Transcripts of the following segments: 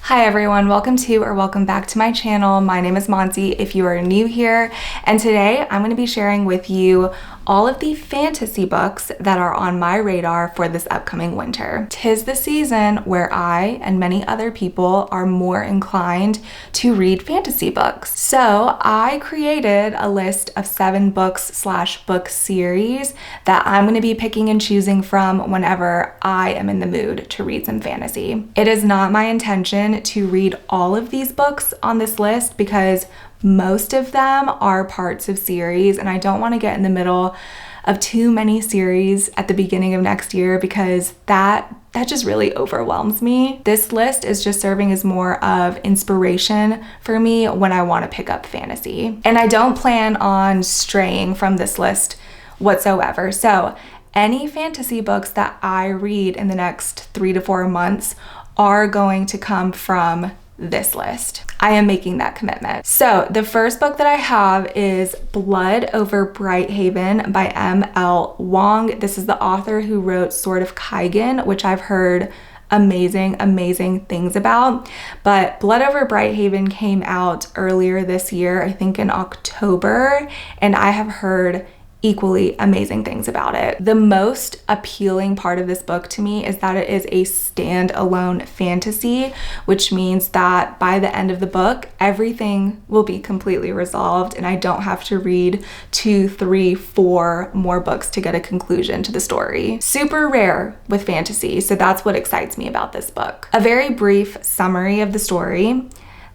Hi everyone, welcome to or welcome back to my channel. My name is Monty if you are new here, and today I'm going to be sharing with you all of the fantasy books that are on my radar for this upcoming winter. 'Tis the season where I and many other people are more inclined to read fantasy books. So I created a list of 7 books/book series that I'm going to be picking and choosing from whenever I am in the mood to read some fantasy. It is not my intention to read all of these books on this list because most of them are parts of series, and I don't want to get in the middle of too many series at the beginning of next year because that just really overwhelms me. This list is just serving as more of inspiration for me when I want to pick up fantasy. And I don't plan on straying from this list whatsoever. So any fantasy books that I read in the next 3 to 4 months are going to come from this list. I am making that commitment. So the first book that I have is Blood Over Brighthaven by M.L. Wang. This is the author who wrote Sword of Kaigan, which I've heard amazing things about. But Blood Over Brighthaven came out earlier this year, I think in October, and I have heard equally amazing things about it. The most appealing part of this book to me is that it is a standalone fantasy, which means that by the end of the book, everything will be completely resolved and I don't have to read 2, 3, 4 more books to get a conclusion to the story. Super rare with fantasy, so that's what excites me about this book. A very brief summary of the story.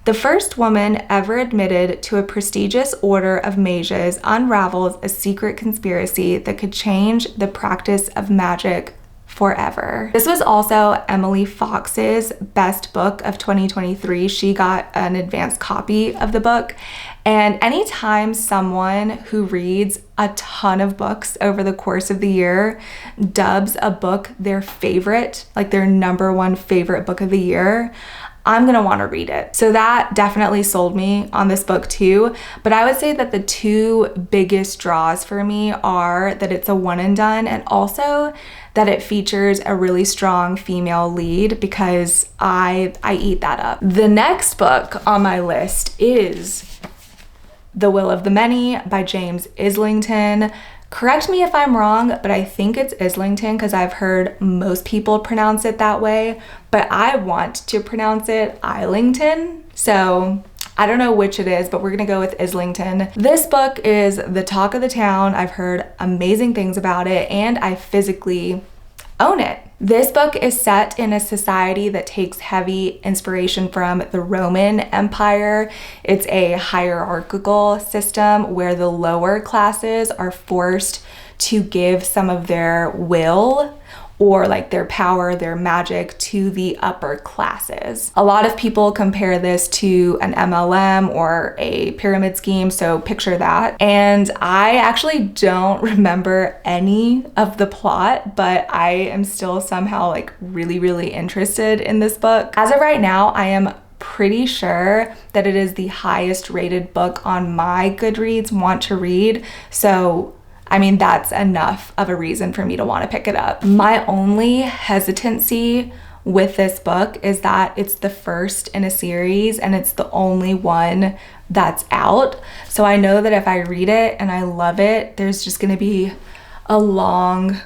The first woman ever admitted to a prestigious order of mages unravels a secret conspiracy that could change the practice of magic forever. This was also Emily Fox's best book of 2023. She got an advanced copy of the book. And anytime someone who reads a ton of books over the course of the year dubs a book their favorite, like their #1 favorite book of the year, I'm gonna wanna read it. So that definitely sold me on this book too. But I would say that the 2 biggest draws for me are that it's a one and done, and also that it features a really strong female lead because I eat that up. The next book on my list is The Will of the Many by James Islington. Correct me if I'm wrong, but I think it's Islington because I've heard most people pronounce it that way, but I want to pronounce it Islington. So I don't know which it is, but we're gonna go with Islington. This book is the talk of the town. I've heard amazing things about it and I physically own it. This book is set in a society that takes heavy inspiration from the Roman Empire. It's a hierarchical system where the lower classes are forced to give some of their will or like their power, their magic to the upper classes. A lot of people compare this to an MLM or a pyramid scheme, so picture that. And I actually don't remember any of the plot, but I am still somehow like really interested in this book. As of right now, I am pretty sure that it is the highest rated book on my Goodreads want to read. So I mean, that's enough of a reason for me to want to pick it up. My only hesitancy with this book is that it's the first in a series and it's the only one that's out. So I know that if I read it and I love it, there's just going to be a long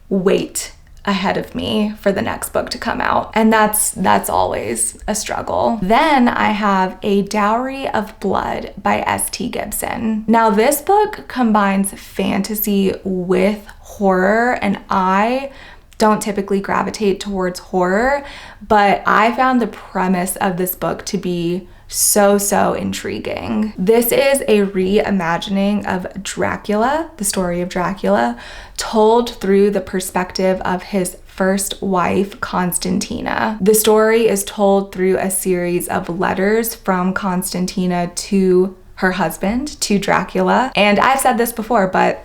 wait ahead of me for the next book to come out. And that's always a struggle. Then I have A Dowry of Blood by S.T. Gibson. Now this book combines fantasy with horror, and I don't typically gravitate towards horror, but I found the premise of this book to be so intriguing. This is a reimagining of Dracula, the story of Dracula, told through the perspective of his first wife, Constantina. The story is told through a series of letters from Constantina to her husband, to Dracula. And I've said this before, but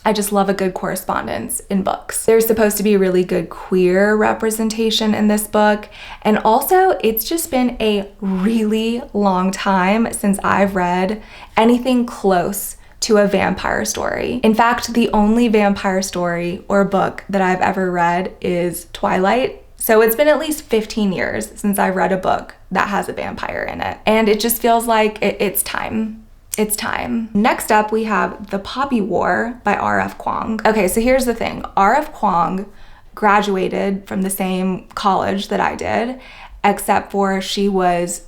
I just love a good correspondence in books. There's supposed to be really good queer representation in this book. And also, it's just been a really long time since I've read anything close to a vampire story. In fact, the only vampire story or book that I've ever read is Twilight. So it's been at least 15 years since I've read a book that has a vampire in it. And it just feels like it's time. It's time. Next up, we have The Poppy War by R.F. Kuang. Okay, so here's the thing. R.F. Kuang graduated from the same college that I did, except for she was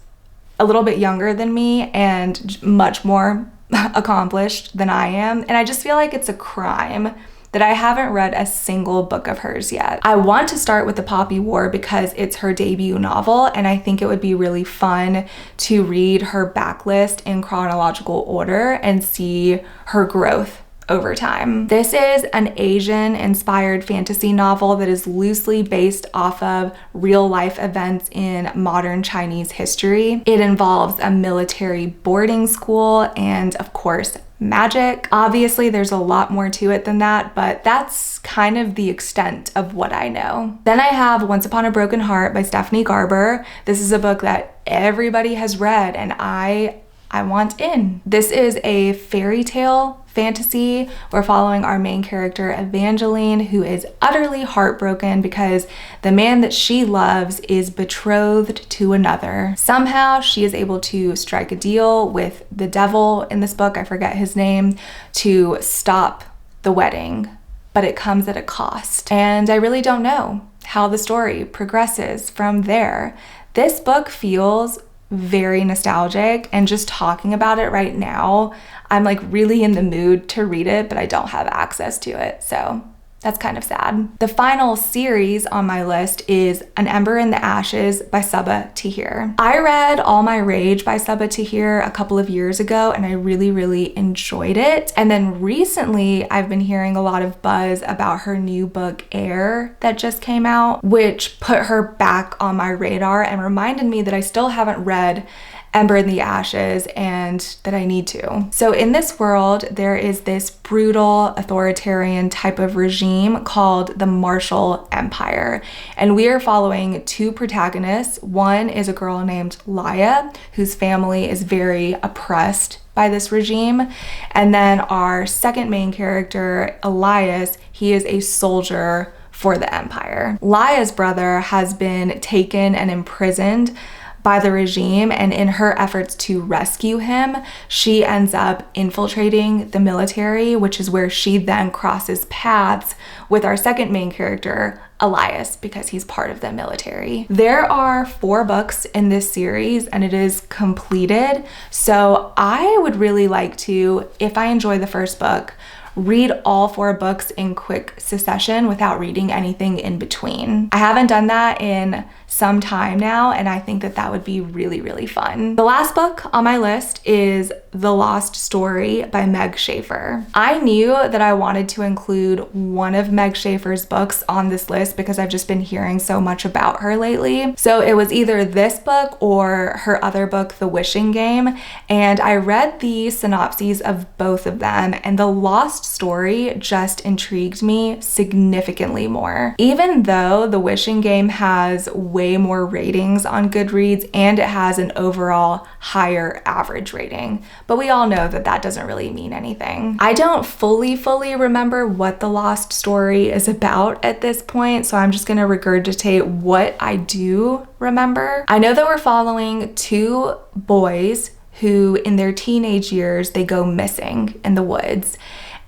a little bit younger than me and much more accomplished than I am. And I just feel like it's a crime that I haven't read a single book of hers yet. I want to start with The Poppy War because it's her debut novel, and I think it would be really fun to read her backlist in chronological order and see her growth over time. This is an Asian-inspired fantasy novel that is loosely based off of real-life events in modern Chinese history. It involves a military boarding school and, of course, magic. Obviously, there's a lot more to it than that, but that's kind of the extent of what I know. Then I have Once Upon a Broken Heart by Stephanie Garber. This is a book that everybody has read, and I want in. This is a fairy tale fantasy. We're following our main character, Evangeline, who is utterly heartbroken because the man that she loves is betrothed to another. Somehow she is able to strike a deal with the devil in this book, I forget his name, to stop the wedding, but it comes at a cost. And I really don't know how the story progresses from there. This book feels very nostalgic, and just talking about it right now, I'm like really in the mood to read it, but I don't have access to it, so that's kind of sad. The final series on my list is An Ember in the Ashes by Sabaa Tahir. I read All My Rage by Sabaa Tahir a couple of years ago, and I really, really enjoyed it. And then recently, I've been hearing a lot of buzz about her new book, Air, that just came out, which put her back on my radar and reminded me that I still haven't read Ember in the Ashes and that I need to. So in this world, there is this brutal authoritarian type of regime called the Martial Empire. And we are following two protagonists. One is a girl named Laya, whose family is very oppressed by this regime. And then our second main character, Elias, he is a soldier for the empire. Laya's brother has been taken and imprisoned by the regime, and in her efforts to rescue him, she ends up infiltrating the military, which is where she then crosses paths with our second main character, Elias, because he's part of the military. There are 4 books in this series and it is completed, so I would really like to, if I enjoy the first book, read all 4 books in quick succession without reading anything in between. I haven't done that in some time now, and I think that that would be really, really fun. The last book on my list is The Lost Story by Meg Shaffer. I knew that I wanted to include one of Meg Shaffer's books on this list because I've just been hearing so much about her lately. So it was either this book or her other book, The Wishing Game, and I read the synopses of both of them, and The Lost Story just intrigued me significantly more. Even though The Wishing Game has way more ratings on Goodreads and it has an overall higher average rating, but we all know that that doesn't really mean anything. I don't fully remember what The Lost Story is about at this point, so I'm just gonna regurgitate what I do remember. I know that we're following 2 boys who in their teenage years, they go missing in the woods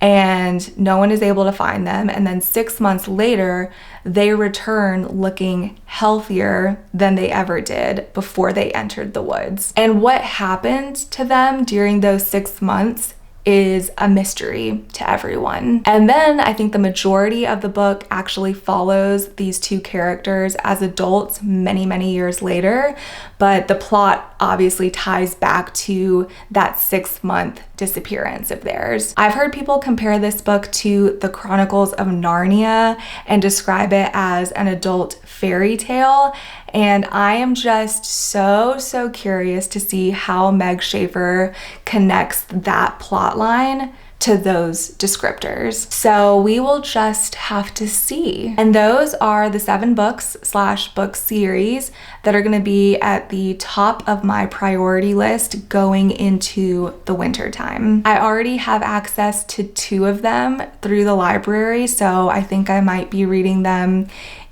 and no one is able to find them. And then 6 months later, they return looking healthier than they ever did before they entered the woods. And what happened to them during those 6 months is a mystery to everyone. And then I think the majority of the book actually follows these 2 characters as adults many years later, but the plot obviously ties back to that 6-month disappearance of theirs. I've heard people compare this book to the Chronicles of Narnia and describe it as an adult fairy tale. And I am just so curious to see how Meg Shaffer connects that plot line to those descriptors. So we will just have to see. And those are the 7 books / book series that are gonna be at the top of my priority list going into the winter time. I already have access to 2 of them through the library, so I think I might be reading them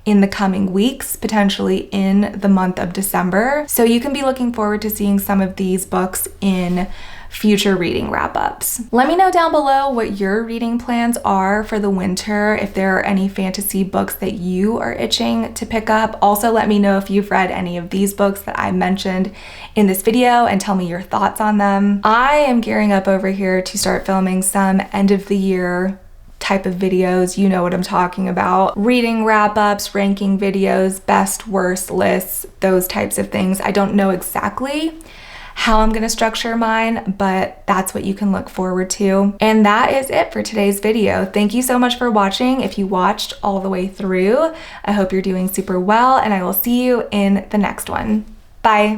in the coming weeks, potentially in the month of December. So you can be looking forward to seeing some of these books in future reading wrap-ups. Let me know down below what your reading plans are for the winter, if there are any fantasy books that you are itching to pick up. Also, let me know if you've read any of these books that I mentioned in this video and tell me your thoughts on them. I am gearing up over here to start filming some end of the year type of videos. You know what I'm talking about. Reading wrap-ups, ranking videos, best, worst lists, those types of things. I don't know exactly how I'm going to structure mine, but that's what you can look forward to. And that is it for today's video. Thank you so much for watching. If you watched all the way through, I hope you're doing super well, and I will see you in the next one. Bye.